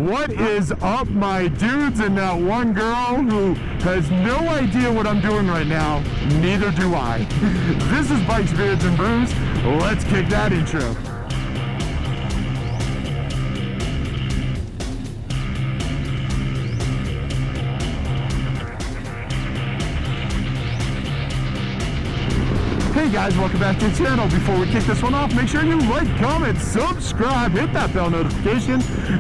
What is up, my dudes, and that one girl who has no idea what I'm doing right now? Neither do I. This is Bikes, Beards, and Brews. Let's kick that intro. Hey guys, welcome back to the channel. Before we kick this one off, make sure you like, comment, subscribe, hit that bell notification.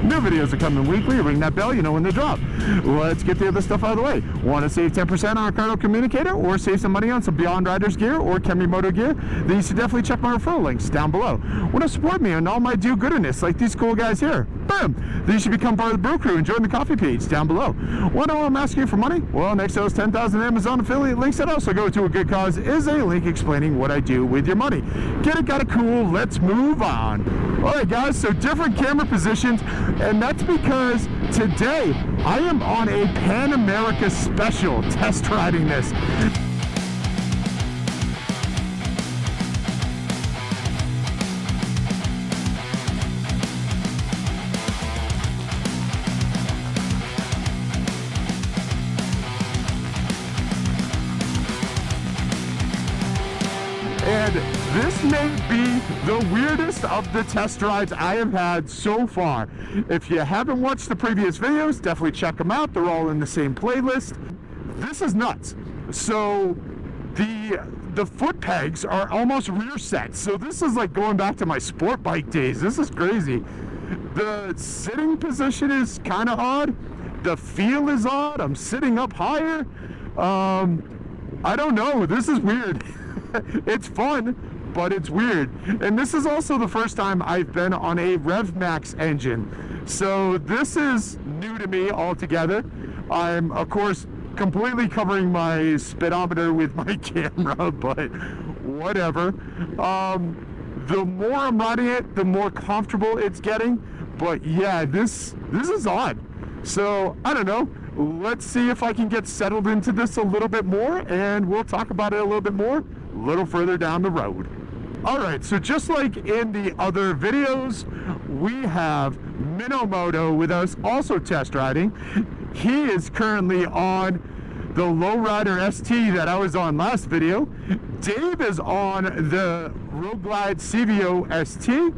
New videos are coming weekly. Ring that bell, you know when they drop. Let's get the other stuff out of the way. Want to save 10% on a Krew communicator or save some money on some Beyond Riders gear or Kemimoto gear? Then you should definitely check my referral links down below. Want to support me and all my do-goodness like these cool guys here? Boom! Then you should become part of the Brew Crew and join the coffee page down below. Want to know I'm asking you for money? Well, next to those 10,000 Amazon affiliate links that also go to a good cause is a link explaining what I do with your money. Get it, got it, cool, let's move on. Alright guys, so different camera positions, and that's because today I am on a Pan America special test riding this. And this may be the weirdest of the test rides I have had so far. If you haven't watched the previous videos, definitely check them out. They're all in the same playlist. This is nuts. So the foot pegs are almost rear set. So this is like going back to my sport bike days. This is crazy. The sitting position is kind of odd. The feel is odd. I'm sitting up higher. I don't know. This is weird. It's fun, but it's weird. And this is also the first time I've been on a RevMax engine. So this is new to me altogether. I'm, of course, completely covering my speedometer with my camera, but whatever. The more I'm riding it, the more comfortable it's getting. But yeah, this is odd. So, I don't know. Let's see if I can get settled into this a little bit more, and we'll talk about it a little bit more a little further down the road. Alright, so just like in the other videos, we have Kemimoto with us also test riding. He is currently on the Lowrider ST that I was on last video. Dave is on the Road Glide CVO ST,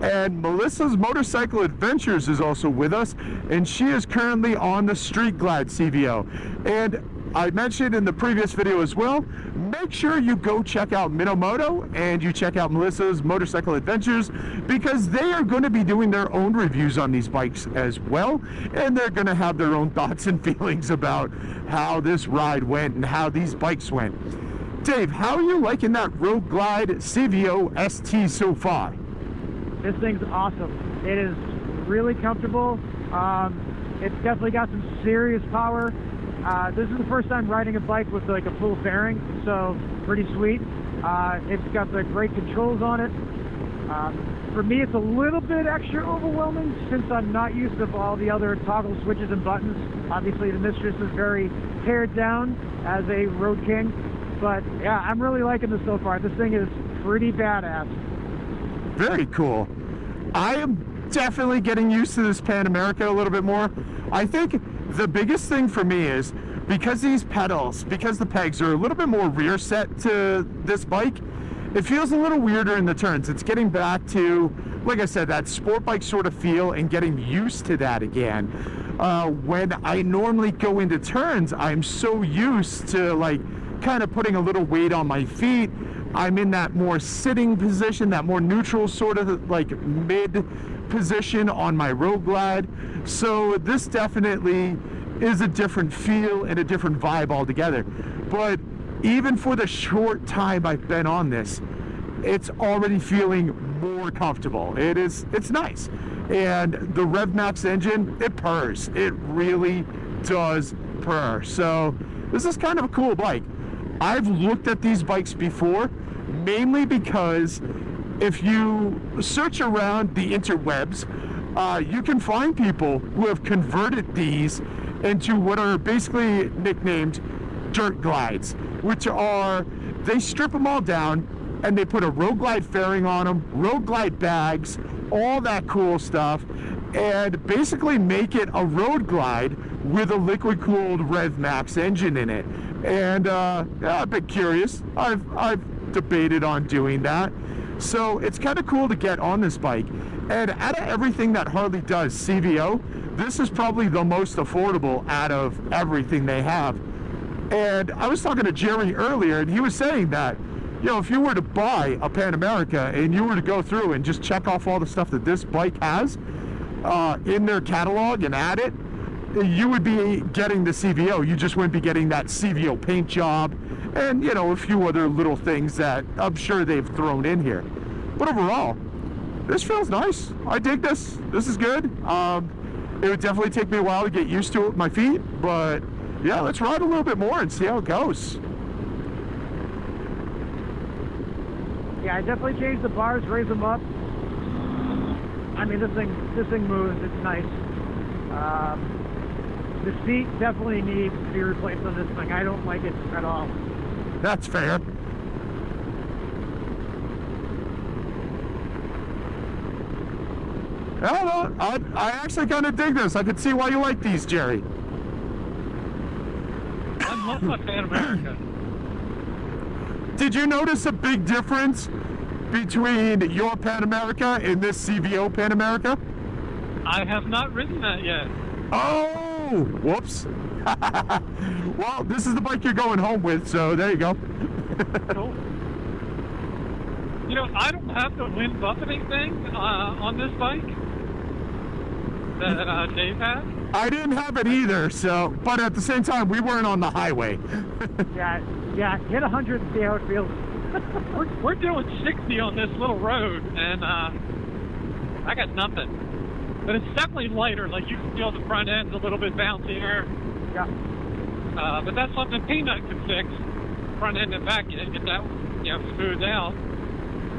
and Melissa's Motorcycle Adventures is also with us, and she is currently on the Street Glide CVO. And I mentioned in the previous video as well, make sure you go check out Kemimoto and you check out Melissa's Motorcycle Adventures, because they are going to be doing their own reviews on these bikes as well, and they're going to have their own thoughts and feelings about how this ride went and how these bikes went. Dave, how are you liking that Road Glide CVO ST so far? This thing's awesome. It is really comfortable. It's definitely got some serious power. This is the first time riding a bike with like a full fairing, so pretty sweet. It's got the great controls on it. For me, it's a little bit extra overwhelming since I'm not used to all the other toggle switches and buttons. Obviously, the Mistress is very pared down as a road king, but yeah, I'm really liking this so far. This thing is pretty badass. Very cool. I am definitely getting used to this Pan America a little bit more. I think the biggest thing for me is because these pedals, because the pegs are a little bit more rear set to this bike, it feels a little weirder in the turns. It's getting back to, like I said, that sport bike sort of feel and getting used to that again. When I normally go into turns, I'm so used to like kind of putting a little weight on my feet. I'm in that more sitting position, that more neutral sort of like mid position on my Road Glide. So this definitely is a different feel and a different vibe altogether. But even for the short time I've been on this, it's already feeling more comfortable. It's nice. And the RevMax engine, it purrs. It really does purr. So this is kind of a cool bike. I've looked at these bikes before, mainly because if you search around the interwebs, you can find people who have converted these into what are basically nicknamed dirt glides, which are, they strip them all down and they put a Road Glide fairing on them, Road Glide bags, all that cool stuff, and basically make it a road glide with a liquid-cooled Rev Max engine in it. And yeah, I've been curious. I've debated on doing that. So it's kind of cool to get on this bike. And out of everything that Harley does, CVO, this is probably the most affordable out of everything they have. And I was talking to Jerry earlier, and he was saying that, you know, if you were to buy a Pan America and you were to go through and just check off all the stuff that this bike has in their catalog and add it, you would be getting the CVO. You just wouldn't be getting that CVO paint job and, you know, a few other little things that I'm sure they've thrown in here. But overall, this feels nice. I dig this. This is good. It would definitely take me a while to get used to it with my feet, but yeah, let's ride a little bit more and see how it goes. Yeah, I definitely changed the bars, raised them up. I mean, this thing moves. It's nice. The seat definitely needs to be replaced on this thing. I don't like it at all. That's fair. I don't know. I actually kind of dig this. I could see why you like these, Jerry. I love my Pan America. Did you notice a big difference between your Pan America and this CVO Pan America? I have not ridden that yet. Oh, whoops. Well, this is the bike you're going home with, so there you go. Cool. You know, I don't have the wind buffeting thing on this bike that Dave had. I didn't have it either, so, but at the same time, we weren't on the highway. Yeah, hit 100 and see how it feels. We're doing 60 on this little road, and I got nothing. But it's definitely lighter. Like, you can feel the front end's a little bit bouncier. Yeah. But that's something Peanut can fix. Front end and back end, get that, you know, smoothed out.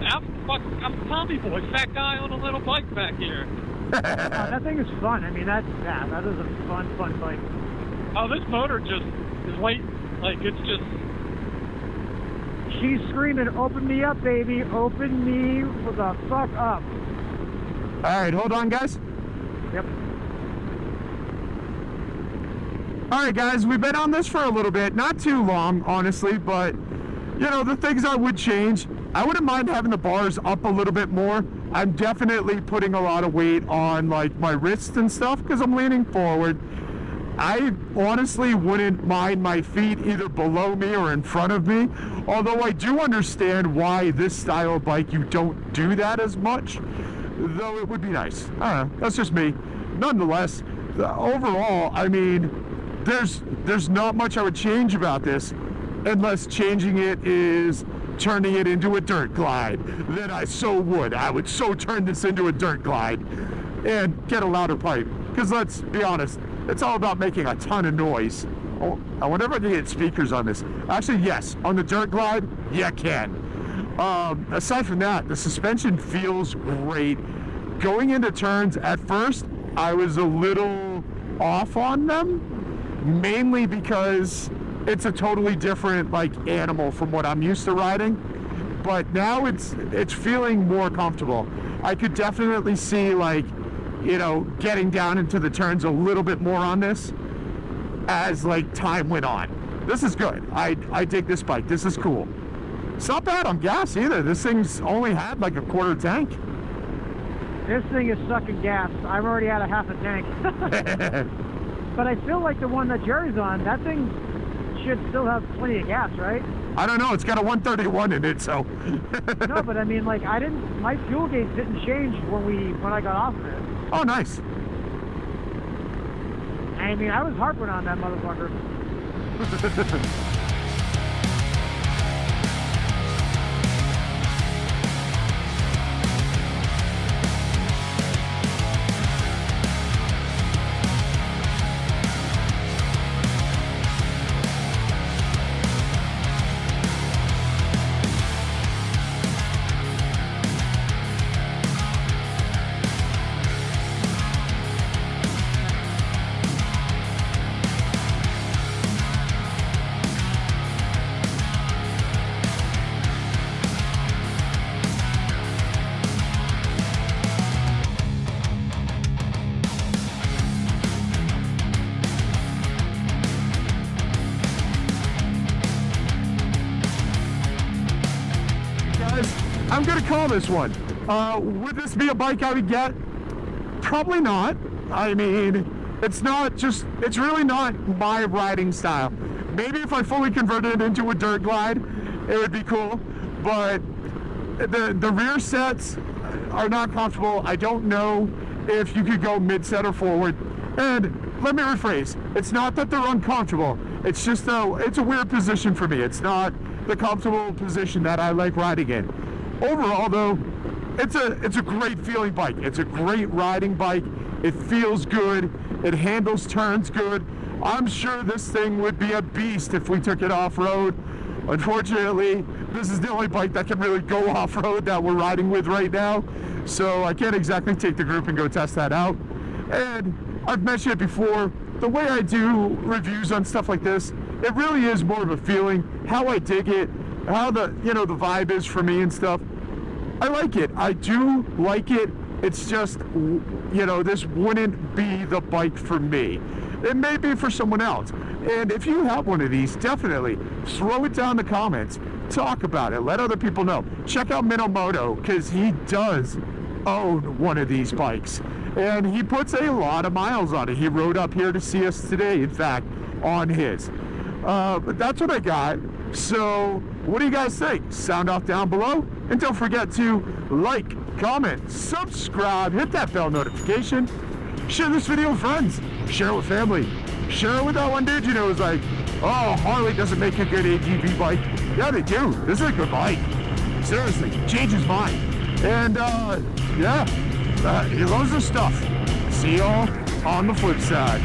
I'm a Tommy boy, fat guy on a little bike back here. That thing is fun. I mean, that is a fun bike. Oh, this motor just is late. Like, it's just... She's screaming, "Open me up, baby. Open me the fuck up." All right, hold on, guys. Yep. All right, guys, we've been on this for a little bit. Not too long, honestly, but, you know, the things I would change, I wouldn't mind having the bars up a little bit more. I'm definitely putting a lot of weight on, like, my wrists and stuff because I'm leaning forward. I honestly wouldn't mind my feet either below me or in front of me, although I do understand why this style of bike you don't do that as much, though it would be nice. I don't know, that's just me. Nonetheless, overall, I mean, there's not much I would change about this unless changing it is turning it into a dirt glide. Then I would so turn this into a dirt glide and get a louder pipe, because let's be honest, it's all about making a ton of noise. Oh, I wonder if I can get speakers on this. Actually, yes, on the dirt glide, you can. Aside from that, the suspension feels great. Going into turns, at first, I was a little off on them, mainly because it's a totally different, like, animal from what I'm used to riding. But now it's feeling more comfortable. I could definitely see, like, you know, getting down into the turns a little bit more on this as, like, time went on. This is good. I dig this bike. This is cool. It's not bad on gas either. This thing's only had like a quarter tank. This thing is sucking gas. I've already had a half a tank. But I feel like the one that Jerry's on, that thing should still have plenty of gas, right? I don't know. It's got a 131 in it, so. No, but I mean, like, my fuel gauge didn't change when I got off of it. Oh, nice. I mean, I was harping on that motherfucker. I'm gonna call this one. Would this be a bike I would get? Probably not. I mean, it's really not my riding style. Maybe if I fully converted it into a dirt glide, it would be cool, but the rear sets are not comfortable. I don't know if you could go mid-set or forward. And let me rephrase, it's not that they're uncomfortable, it's just it's a weird position for me. It's not the comfortable position that I like riding in. Overall though, it's a great feeling bike. It's a great riding bike. It feels good. It handles turns good. I'm sure this thing would be a beast if we took it off-road. Unfortunately, this is the only bike that can really go off-road that we're riding with right now. So I can't exactly take the group and go test that out. And I've mentioned it before, the way I do reviews on stuff like this, it really is more of a feeling, how I dig it, how the vibe is for me and stuff. I like it. I do like it. It's just, this wouldn't be the bike for me. It may be for someone else. And if you have one of these, definitely throw it down in the comments. Talk about it. Let other people know. Check out Kemimoto, because he does own one of these bikes. And he puts a lot of miles on it. He rode up here to see us today, in fact, on his. But that's what I got. So what do you guys think? Sound off down below. And don't forget to like, comment, subscribe, hit that bell notification. Share this video with friends. Share it with family. Share it with that one dude you know is like, oh, Harley doesn't make a good ADV bike. Yeah, they do. This is a good bike. Seriously, change his mind. And he loves this stuff. See y'all on the flip side.